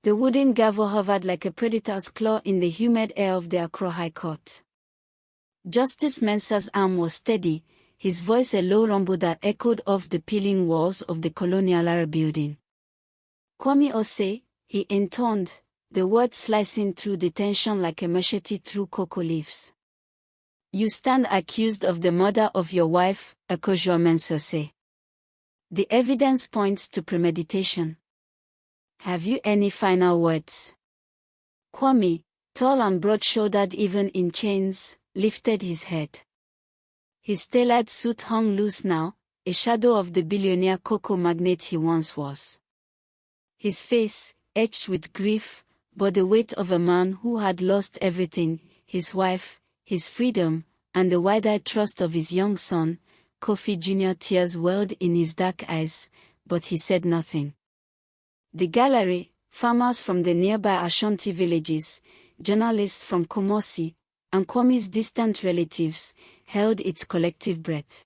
The wooden gavel hovered like a predator's claw in the humid air of the Accra High Court. Justice Mensah's arm was steady, his voice a low rumble that echoed off the peeling walls of the colonial era building. Kwame Osei, he intoned, the words slicing through the tension like a machete through cocoa leaves. You stand accused of the murder of your wife, Akosua Mensah. The evidence points to premeditation. Have you any final words? Kwame, tall and broad-shouldered even in chains, lifted his head. His tailored suit hung loose now, a shadow of the billionaire cocoa magnate he once was. His face, etched with grief, bore the weight of a man who had lost everything, his wife, his freedom, and the wide-eyed trust of his young son. Kofi Jr. Tears welled in his dark eyes, but he said nothing. The gallery, farmers from the nearby Ashanti villages, journalists from Kumasi, and Kwame's distant relatives, held its collective breath.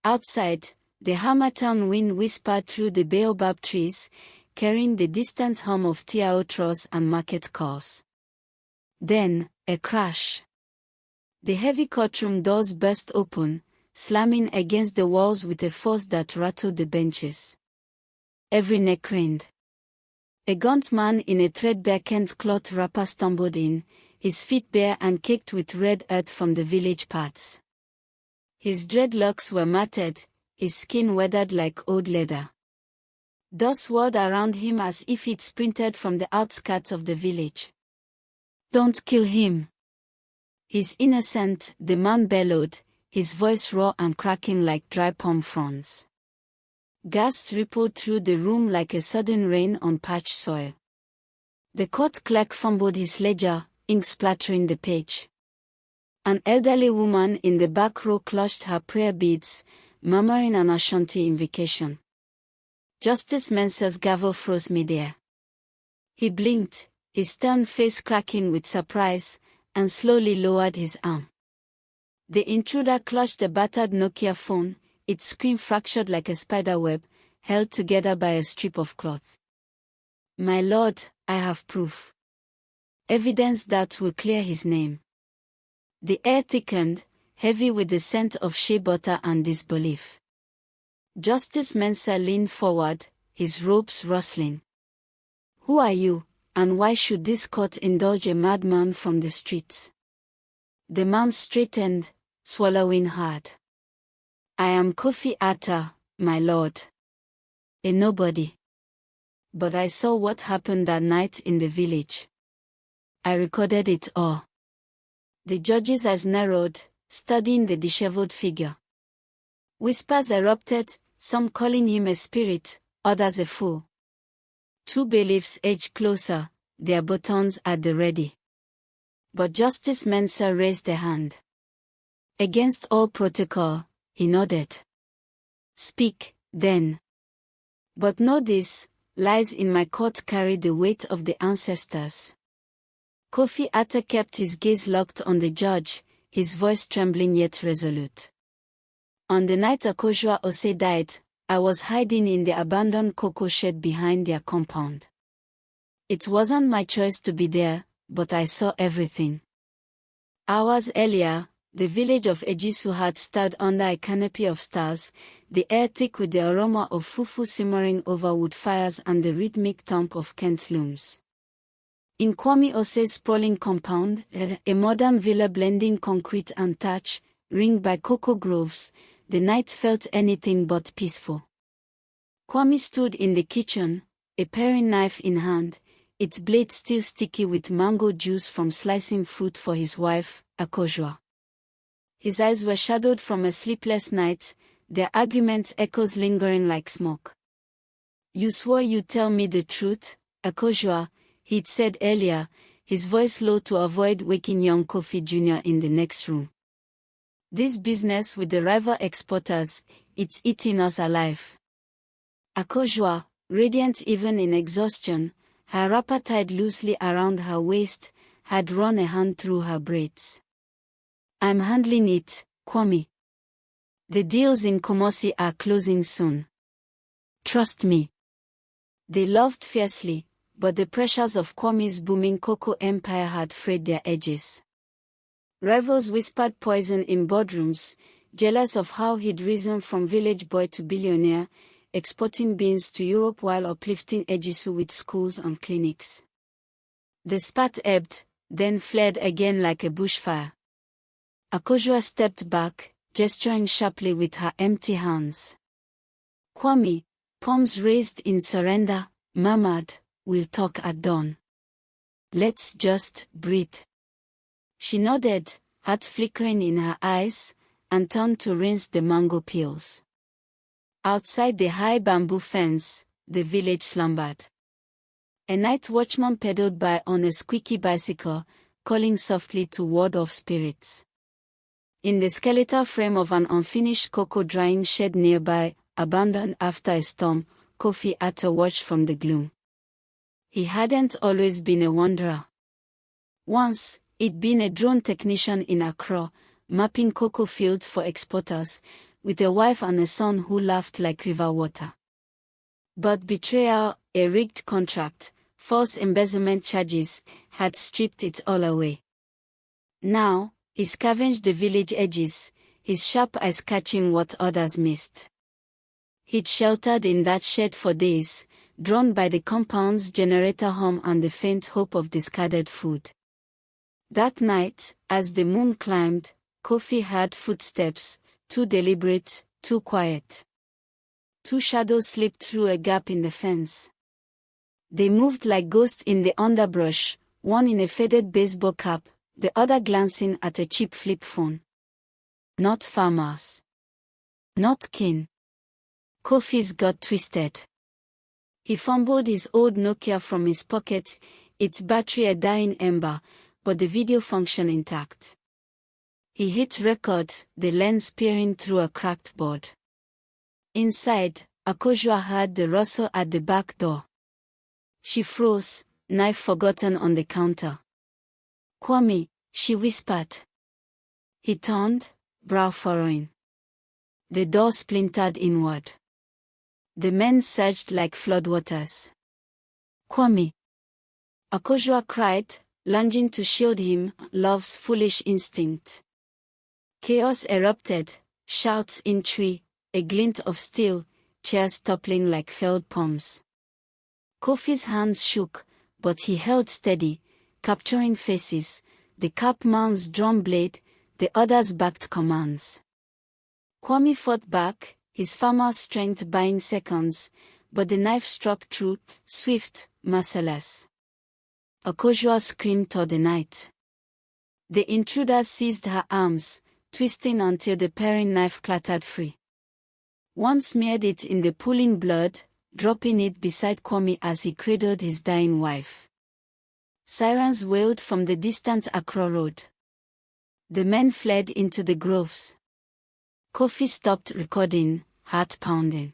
Outside, the Hammertown wind whispered through the baobab trees, carrying the distant hum of tiao troughs and market cars. Then, a crash. The heavy courtroom doors burst open, slamming against the walls with a force that rattled the benches. Every neck craned. A gaunt man in a threadbare Kent cloth wrapper stumbled in, his feet bare and caked with red earth from the village paths. His dreadlocks were matted, his skin weathered like old leather. Dust swirled around him as if he'd sprinted from the outskirts of the village. Don't kill him. He's innocent, the man bellowed, his voice raw and cracking like dry palm fronds. Gasps rippled through the room like a sudden rain on parched soil. The court clerk fumbled his ledger, ink splattering the page. An elderly woman in the back row clutched her prayer beads, murmuring an Ashanti invocation. Justice Mensah's gavel froze midair. He blinked, his stern face cracking with surprise, and slowly lowered his arm. The intruder clutched a battered Nokia phone, its screen fractured like a spider web, held together by a strip of cloth. My lord, I have proof. Evidence that will clear his name. The air thickened, heavy with the scent of shea butter and disbelief. Justice Mensah leaned forward, his robes rustling. Who are you, and why should this court indulge a madman from the streets? The man straightened, swallowing hard. I am Kofi Atta, my lord. A nobody. But I saw what happened that night in the village. I recorded it all. The judge's eyes narrowed, studying the disheveled figure. Whispers erupted, some calling him a spirit, others a fool. Two bailiffs edged closer, their batons at the ready. But Justice Mensah raised a hand. Against all protocol, he nodded. Speak, then. But know this, lies in my court carry the weight of the ancestors. Kofi Atta kept his gaze locked on the judge, his voice trembling yet resolute. On the night Akosua Osei died, I was hiding in the abandoned cocoa shed behind their compound. It wasn't my choice to be there, but I saw everything. Hours earlier, the village of Ejisu had stood under a canopy of stars, the air thick with the aroma of fufu simmering over wood fires and the rhythmic thump of Kent looms. In Kwame Osei's sprawling compound, a modern villa blending concrete and thatch, ringed by cocoa groves, the night felt anything but peaceful. Kwame stood in the kitchen, a paring knife in hand, its blade still sticky with mango juice from slicing fruit for his wife, Akosua. His eyes were shadowed from a sleepless night, their argument echoes lingering like smoke. You swore you'd tell me the truth, Akosua, he'd said earlier, his voice low to avoid waking young Kofi Jr. in the next room. This business with the rival exporters, it's eating us alive. Akosua, radiant even in exhaustion, her wrapper tied loosely around her waist, had run a hand through her braids. I'm handling it, Kwame. The deals in Kumasi are closing soon. Trust me. They laughed fiercely, but the pressures of Kwame's booming cocoa empire had frayed their edges. Rivals whispered poison in boardrooms, jealous of how he'd risen from village boy to billionaire, exporting beans to Europe while uplifting Ejisu with schools and clinics. The spat ebbed, then flared again like a bushfire. Akosua stepped back, gesturing sharply with her empty hands. Kwame, palms raised in surrender, murmured, "We'll talk at dawn. Let's just breathe." She nodded, heart flickering in her eyes, and turned to rinse the mango peels. Outside the high bamboo fence, the village slumbered. A night watchman pedaled by on a squeaky bicycle, calling softly to ward off spirits. In the skeletal frame of an unfinished cocoa drying shed nearby, abandoned after a storm, Kofi Atta watched from the gloom. He hadn't always been a wanderer. Once, he'd been a drone technician in Accra, mapping cocoa fields for exporters, with a wife and a son who laughed like river water. But betrayal, a rigged contract, false embezzlement charges, had stripped it all away. Now, he scavenged the village edges, his sharp eyes catching what others missed. He'd sheltered in that shed for days, drawn by the compound's generator hum and the faint hope of discarded food. That night, as the moon climbed, Kofi heard footsteps, too deliberate, too quiet. Two shadows slipped through a gap in the fence. They moved like ghosts in the underbrush, one in a faded baseball cap, the other glancing at a cheap flip phone. Not farmers. Not kin. Kofi's got twisted. He fumbled his old Nokia from his pocket, its battery a dying ember, but the video function intact. He hit record, the lens peering through a cracked board. Inside, Akosua heard the rustle at the back door. She froze, knife forgotten on the counter. "Kwame," she whispered. He turned, brow furrowing. The door splintered inward. The men surged like floodwaters. "Kwame!" Akosua cried, lunging to shield him, love's foolish instinct. Chaos erupted, shouts in tree, a glint of steel, chairs toppling like felled palms. Kofi's hands shook, but he held steady, capturing faces, the capman's drum blade, the others backed commands. Kwame fought back, his farmer's strength buying seconds, but the knife struck true, swift, merciless. Akosua screamed toward the night. The intruder seized her arms, twisting until the paring knife clattered free. One smeared it in the pooling blood, dropping it beside Kwame as he cradled his dying wife. Sirens wailed from the distant Accra road. The men fled into the groves. Kofi stopped recording, heart pounding.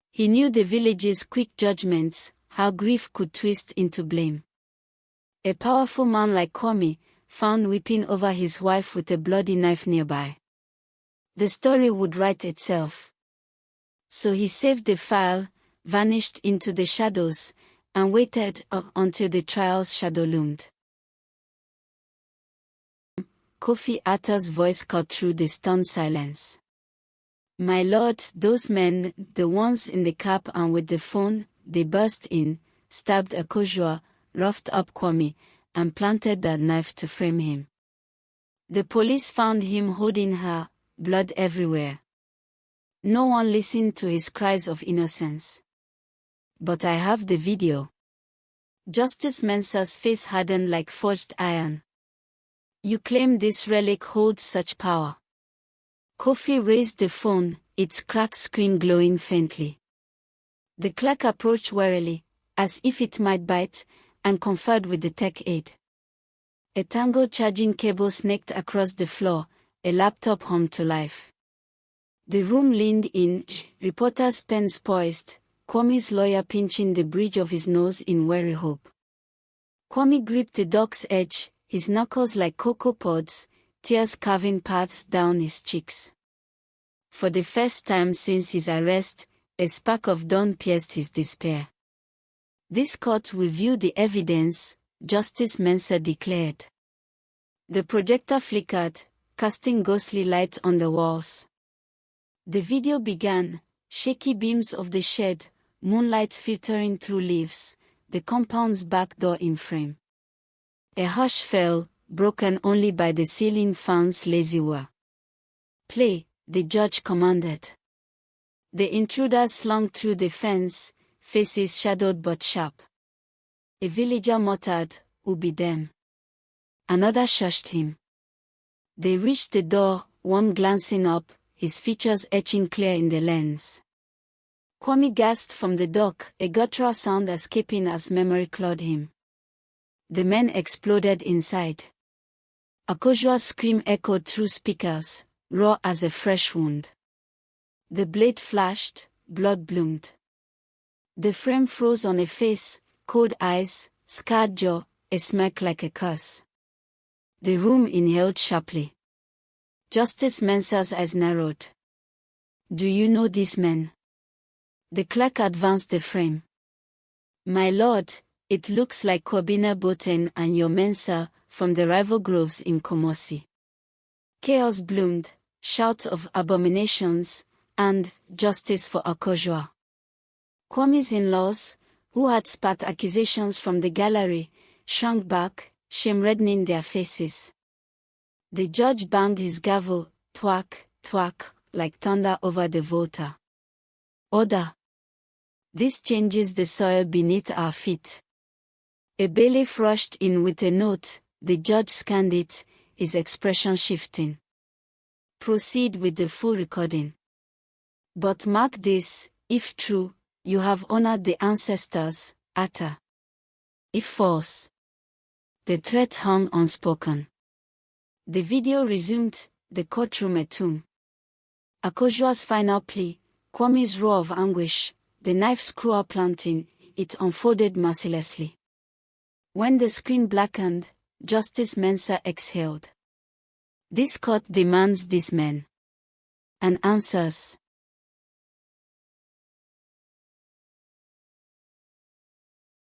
He knew the village's quick judgments, how grief could twist into blame. A powerful man like Kwame, found weeping over his wife with a bloody knife nearby. The story would write itself. So he saved the file, vanished into the shadows, and waited until the trial's shadow loomed. Kofi Atta's voice cut through the stunned silence. "My lord, those men, the ones in the cap and with the phone," they burst in, stabbed Akosua, roughed up Kwame, and planted that knife to frame him. The police found him holding her, blood everywhere. No one listened to his cries of innocence. "But I have the video." Justice Mensah's face hardened like forged iron. "You claim this relic holds such power?" Kofi raised the phone, its cracked screen glowing faintly. The clerk approached warily, as if it might bite, and conferred with the tech aide. A tangled charging cable snaked across the floor, a laptop hummed to life. The room leaned in, reporter's pens poised, Kwame's lawyer pinching the bridge of his nose in weary hope. Kwame gripped the dock's edge, his knuckles like cocoa pods, tears carving paths down his cheeks. For the first time since his arrest, a spark of dawn pierced his despair. This court will view the evidence, Justice Mensah declared. The projector flickered, casting ghostly light on the walls. The video began, shaky beams of the shed, moonlight filtering through leaves, the compound's back door in frame. A hush fell, broken only by the ceiling fan's lazy whir. "Play," the judge commanded. The intruders slunk through the fence, faces shadowed but sharp. A villager muttered, "Who be them?" Another shushed him. They reached the door, one glancing up, his features etching clear in the lens. Kwame gasped from the dock, a guttural sound escaping as memory clawed him. The men exploded inside. Akojoa's scream echoed through speakers, raw as a fresh wound. The blade flashed, blood bloomed. The frame froze on a face, cold eyes, scarred jaw, a smirk like a curse. The room inhaled sharply. Justice Mensah's eyes narrowed. "Do you know these men?" The clerk advanced the frame. "My lord, it looks like Kobina Boten and your Mensah from the rival groves in Komosi." Chaos bloomed, shouts of abominations, and justice for Akojoa. Kwame's in-laws, who had spat accusations from the gallery, shrank back, shame reddening their faces. The judge banged his gavel, thwack, thwack, like thunder over the voter. "Order! This changes the soil beneath our feet." A bailiff rushed in with a note. The judge scanned it, his expression shifting. "Proceed with the full recording. But mark this, if true, you have honored the ancestors, Ata. If false." The threat hung unspoken. The video resumed, the courtroom a tomb. Akojoa's final plea, Kwame's roar of anguish, the knife's cruel planting, it unfolded mercilessly. When the screen blackened, Justice Mensah exhaled. "This court demands these men. And answers.